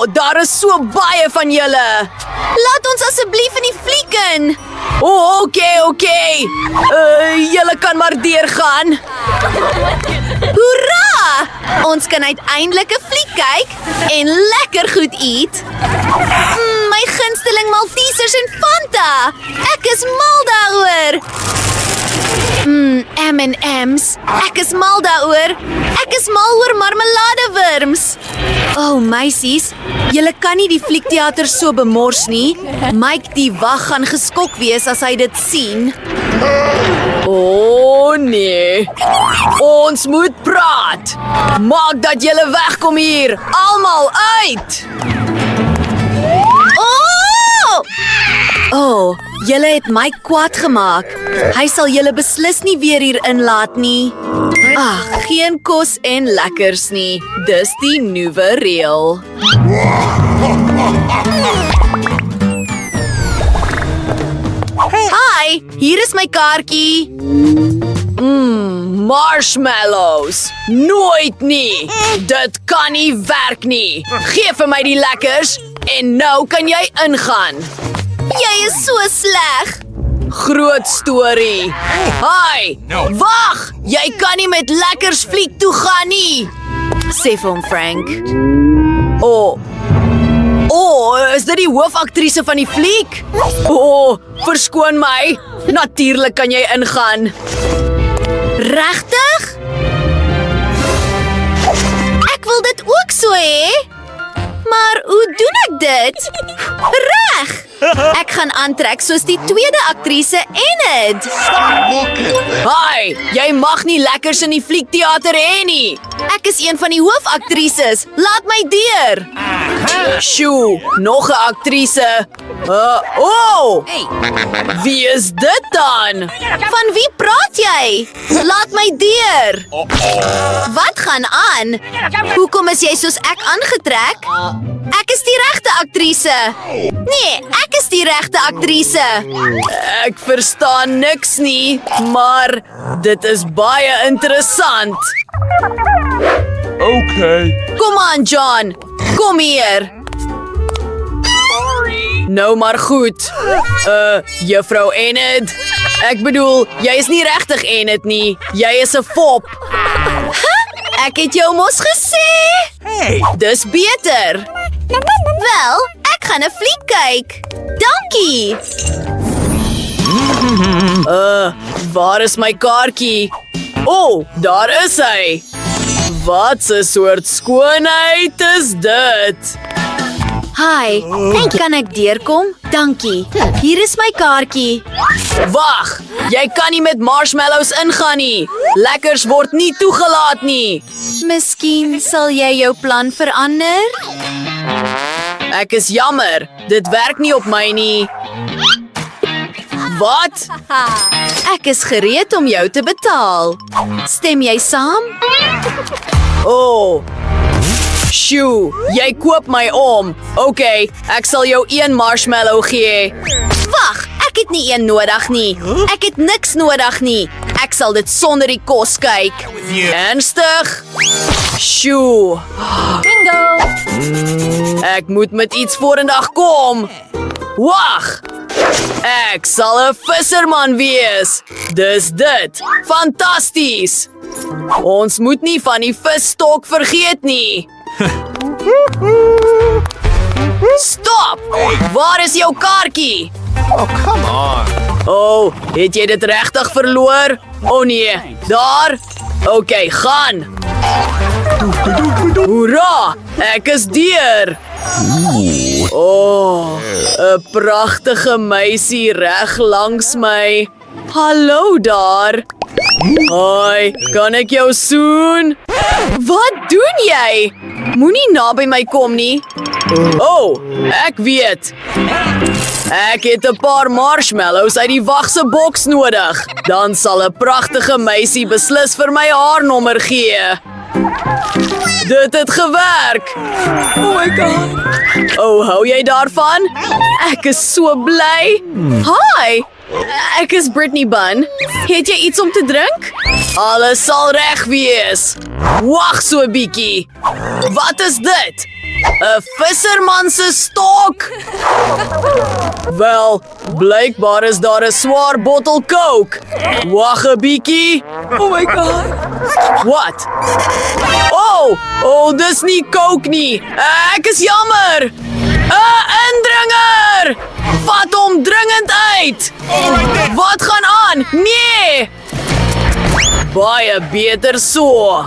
daar is so baie van julle. Laat ons asseblief in die fliek in. Okay. Julle kan maar deurgaan. Hoera! Ons kan uiteindelik 'n fliek kyk en lekker goed eet. My gunsteling Maltesers en Fanta. Ek is mal daaroor. M&M's. Ek is mal daaroor. Ek is mal oor marmeladewurms. Meisies, julle kan nie die fliekteater so bemors nie. Mike die wag gaan geskok wees as hy dit sien. Nee. Ons moet praat. Maak dat julle wegkom hier. Almal uit. Julle het Mike kwaad gemaak. Hy sal julle beslis nie weer hier inlaat nie. Geen kos en lekkers nie. Dis die nuwe reël. Hi, hier is my kaartjie. Marshmallows. Nooit nie. Dit kan nie werk nie. Geef vir my die lekkers en nou kan jy ingaan. Jy is so sleg. Groot storie. Hi, wag! Jy kan nie met lekkers fliek toe gaan nie. Sê vir hom, Frank. Is dit die hoofaktrise van die fliek? Verskoon my. Natuurlik kan jy ingaan. Regtig? Ek wil dit ook so hê. Maar hoe doen ek dit? Reg! Ek gaan aantrek soos die tweede aktrise Enid. Hi, jy mag nie lekkers in die fliekteater hê nie. Ek is een van die hoofaktrises. Laat my deur. Sjoe, nog 'n aktrise. Wie is dit dan? Van wie praat jy? Laat my deur. Wat gaan aan? Hoekom is jy soos ek aangetrek? Ek is die regte aktrise. Nee, ek is die regte aktrise. Ek verstaan niks nie, maar dit is baie interessant. Okay. Kom aan, John. Kom hier. Nou maar goed. Juffrou Enid. Ek bedoel, jy is nie regtig Enid nie. Jy is 'n fop. Ek het jou mos gesê. Dis beter. Wel, ek gaan 'n fliek kyk. Dankie. Waar is my kaartjie? Daar is hy. Wat 'n soort skoonheid is dit? Hi, kan ek deurkom? Dankie. Hier is my kaartjie. Wag, jy kan nie met marshmallows ingaan nie. Lekkers word nie toegelaat nie. Miskien sal jy jou plan verander? Ek is jammer, dit werk nie op my nie. Wat? Ek is gereed om jou te betaal. Stem jy saam? Sjoe, jy koop my om. Okay, ek sal jou 1 marshmallow gee. Wag, ek het nie een nodig nie. Ek het niks nodig nie. Ek sal dit sonder die kos kyk. Ernstig? Sjoe. Bingo! Ek moet met iets vorendag kom. Wag! Ek sal 'n visserman wees. Dis dit. Fantasties. Ons moet nie van die visstok vergeet nie. Stop! Waar is jou kaartjie? Come on. Het jy dit regtig verloor? Nee, daar. Okay, gaan. Hoera! Ek is deur. 'n pragtige meisie reg langs my. Hallo daar. Hoi, kan ek jou soen? Wat doen jy? Moenie naby my kom nie. Ek weet. Ek het 'n paar marshmallows uit die wag se boks nodig. Dan sal 'n pragtige meisie beslis vir my haar nommer gee. Dit het gewerk. Oh my god. Hou jy daarvan? Ek is so bly. Hi, Ek is Brittany Bun. Het jy iets om te drink? Alles sal reg wees. Wag so 'n bietjie. Wat is dit? 'n Visserman se stok? Wel, blykbaar is daar 'n swaar bottel Coke. Wag 'n bietjie. Oh my god. Wat? Oh, dis nie Coke nie. Ek is jammer. 'n Indringer! Vat hom dringend uit. Wat gaan aan? Nee! Baie beter so.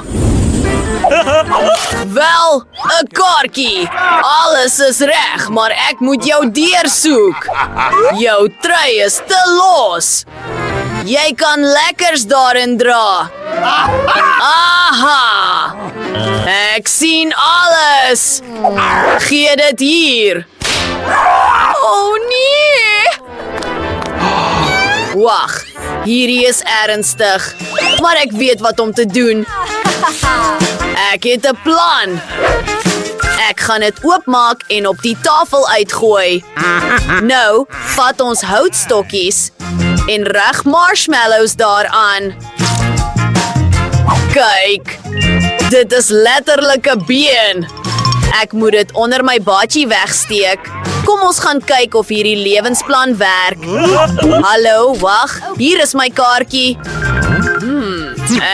Wel, 'n kaartjie. Alles is reg, maar ek moet jou deursoek. Jou trui is te los. Jy kan lekkers daarin dra. Aha! Ek sien alles. Gee dit hier. Oh nee! Wag, hierdie is ernstig. Maar ek weet wat om te doen. Ek het 'n plan. Ek gaan dit oopmaak en op die tafel uitgooi. Nou, vat ons houtstokkies en reg marshmallows daaraan. Kyk, dit is letterlik 'n been. Ek moet dit onder my baadjie wegsteek. Kom ons gaan kyk of hierdie lewensplan werk. Hallo, wag, hier is my kaartjie.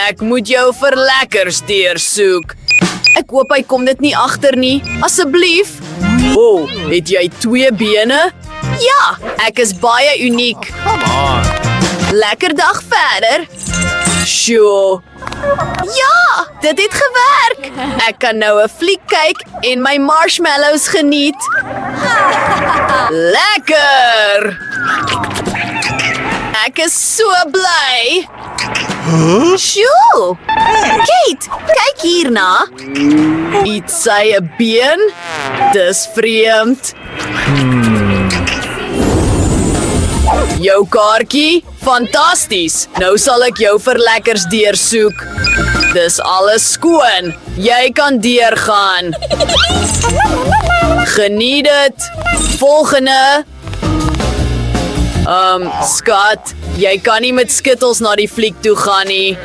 Ek moet jou vir lekkers deursoek. Ek hoop hy kom dit nie agter nie. Asseblief. Het jy 2 bene? Ja, ek is baie uniek. Lekker dag verder. Sjoe. Ja, dit het gewerk. Ek kan nou 'n fliek kyk en my marshmallows geniet. Lekker. Ek is so bly. Sjoe. Kate, kyk hierna. Iets sy 'n been? Dis vreemd. Jou kaartjie? Fantasties. Nou sal ek jou vir lekkers deursoek. Dis alles skoon. Jy kan deurgaan. Geniet dit. Volgende. Skat, jy kan nie met skittles na die fliek toe gaan nie.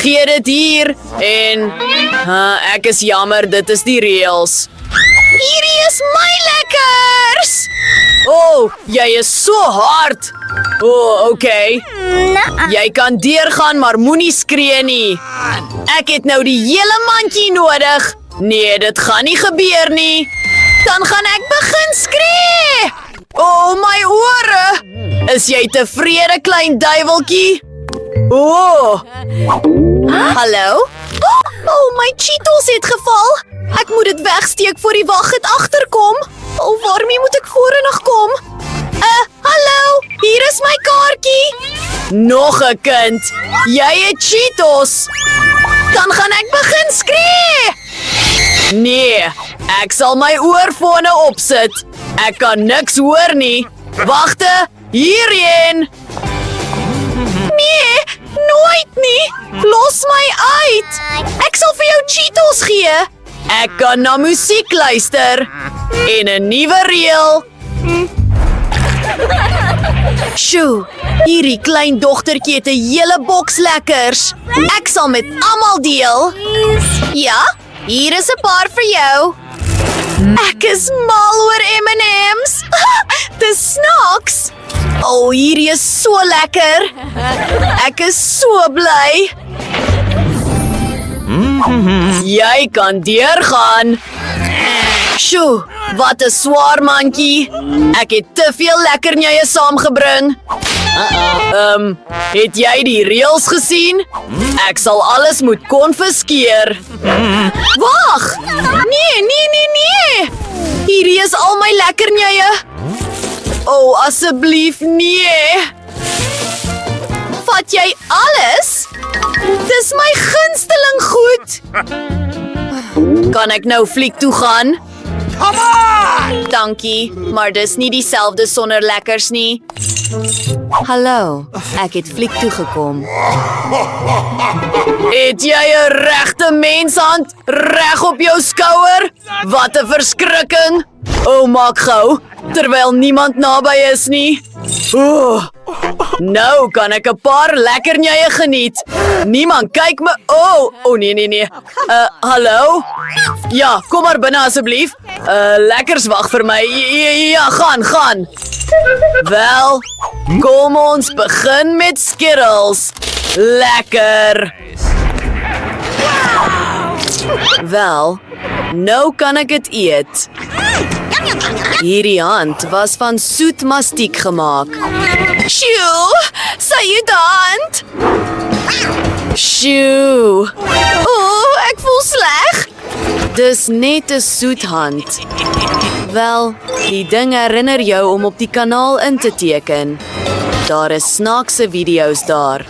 Gee dit hier en ek is jammer, dit is die reëls. Hierdie is my lekkers. Jy is so hard. Okay. Jy kan deurgaan, maar moenie skree nie. Ek het nou die hele mandjie nodig. Nee, dit gaan nie gebeur nie. Dan gaan ek begin skree. My ore. Is jy tevrede, klein duiweltjie? Hallo? My Cheetos het geval. Ek moet dit wegsteek voor die wag het agterkom. Waarmee moet ek vorentoe kom? Hallo, hier is my kaartjie. Nog 'n kind. Jy het Cheetos. Dan gaan ek begin skree. Nee, ek sal my oorfone opsit. Ek kan niks hoor nie. Wagte, hierheen. Nee, nooit nie. Los my uit. Ek sal vir jou Cheetos gee. Ek kan na musiek luister. En 'n nuwe reël. Sjoe, hierdie klein dogtertjie het 'n hele boks lekkers. Ek sal met almal deel. Ja, hier is 'n paar vir jou. Ek is mal oor M&M's. Dis snacks. Hierdie is so lekker. Ek is so bly. Jy kan deurgaan. Sjoe, wat 'n swaar mandjie. Ek het te veel lekkernye saamgebring. Het jy die reëls gesien? Ek sal alles moet konfiskeer. Wag! Nee. Hierdie is al my lekkernye. Asseblief nee. Vat jy alles? Dis my gunsteling goed. Kan ek nou fliek toe gaan? Come on! Dankie, maar dis nie dieselfde sonder lekkers nie. Hallo, ek het fliek toe gekom. Het jy 'n regte menshand reg op jou skouer? Wat 'n verskrikking! maak gou, terwyl niemand naby is nie. Nou kan ek 'n paar lekkernye geniet. Niemand kyk me. Nee. Hallo? Ja, kom maar binne asseblief. Lekkers wag vir my. Ja, gaan. Wel, kom ons begin met Skittles. Lekker. Wel, nou kan ek dit eet. Hierdie hand was van soet mastiek gemaak. Sjoe, sy jy daand? Sjoe, Ek voel sleg. dis net 'n soet hand. Wel, die ding herinner jou om op die kanaal in te teken. Daar is snaakse video's daar.